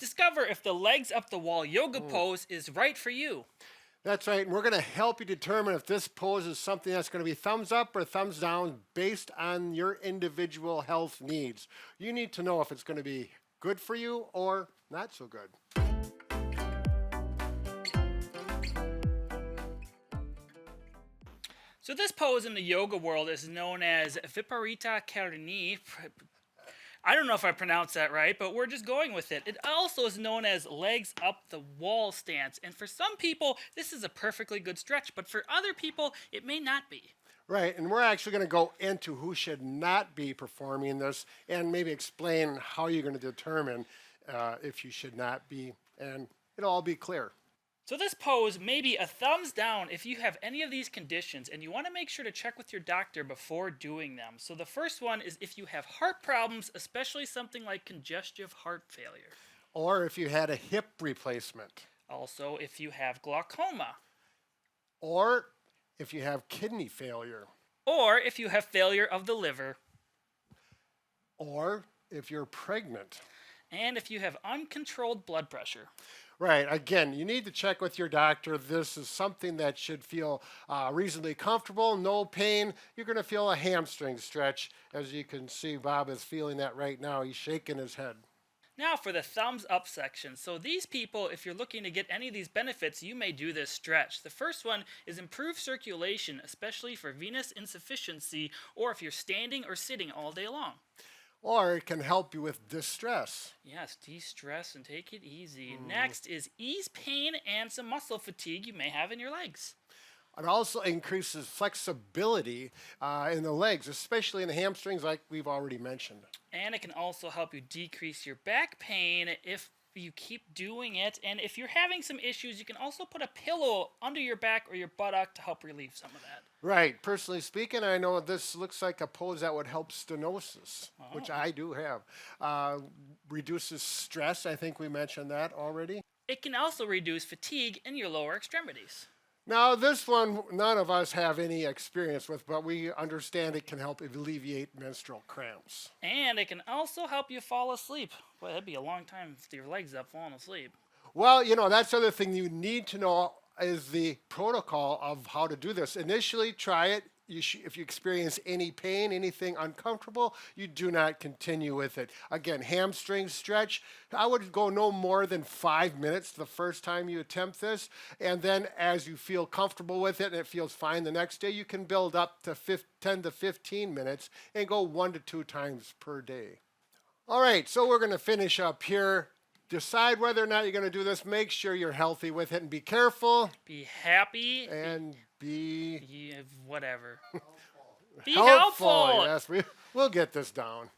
Discover if the legs up the wall yoga pose is right for you. That's right, and we're going to help you determine if this pose is something that's going to be thumbs up or thumbs down based on your individual health needs. You need to know if it's going to be good for you or not so good. So this pose in the yoga world is known as Viparita Karani. I don't know if I pronounced that right, but we're just going with it. It also is known as legs up the wall stance. And for some people, this is a perfectly good stretch, but for other people, it may not be. Right, and we're actually going to go into who should not be performing this and maybe explain how you're going to determine if you should not be, and it'll all be clear. So this pose may be a thumbs down if you have any of these conditions, and you want to make sure to check with your doctor before doing them. So the first one is if you have heart problems, especially something like congestive heart failure. Or if you had a hip replacement. Also, if you have glaucoma. Or if you have kidney failure. Or if you have failure of the liver. Or if you're pregnant. And if you have uncontrolled blood pressure. Right. Again, you need to check with your doctor. This is something that should feel reasonably comfortable, no pain. You're going to feel a hamstring stretch. As you can see, Bob is feeling that right now. He's shaking his head. Now for the thumbs up section. So these people, if you're looking to get any of these benefits, you may do this stretch. The first one is improved circulation, especially for venous insufficiency, or if you're standing or sitting all day long. Or it can help you with distress. Yes, de-stress and take it easy. Next is ease pain and some muscle fatigue you may have in your legs. It also increases flexibility in the legs, especially in the hamstrings like we've already mentioned. And it can also help you decrease your back pain if you keep doing it. And if you're having some issues, you can also put a pillow under your back or your buttock to help relieve some of that. Right. Personally speaking, I know this looks like a pose that would help stenosis, which I do have. Reduces stress. I think we mentioned that already. It can also reduce fatigue in your lower extremities. Now, this one, none of us have any experience with, but we understand it can help alleviate menstrual cramps. And it can also help you fall asleep. Boy, that'd be a long time with your legs up falling asleep. Well, that's the other thing you need to know is the protocol of how to do this. Initially, try it. If you experience any pain, anything uncomfortable, you do not continue with it. Again, hamstring stretch, I would go no more than 5 minutes the first time you attempt this. And then as you feel comfortable with it and it feels fine the next day, you can build up to 10 to 15 minutes and go 1 to 2 times per day. All right, so we're going to finish up here. Decide whether or not you're going to do this. Make sure you're healthy with it and be careful. Be happy. And be whatever. Be helpful. helpful. Yes, we'll get this down.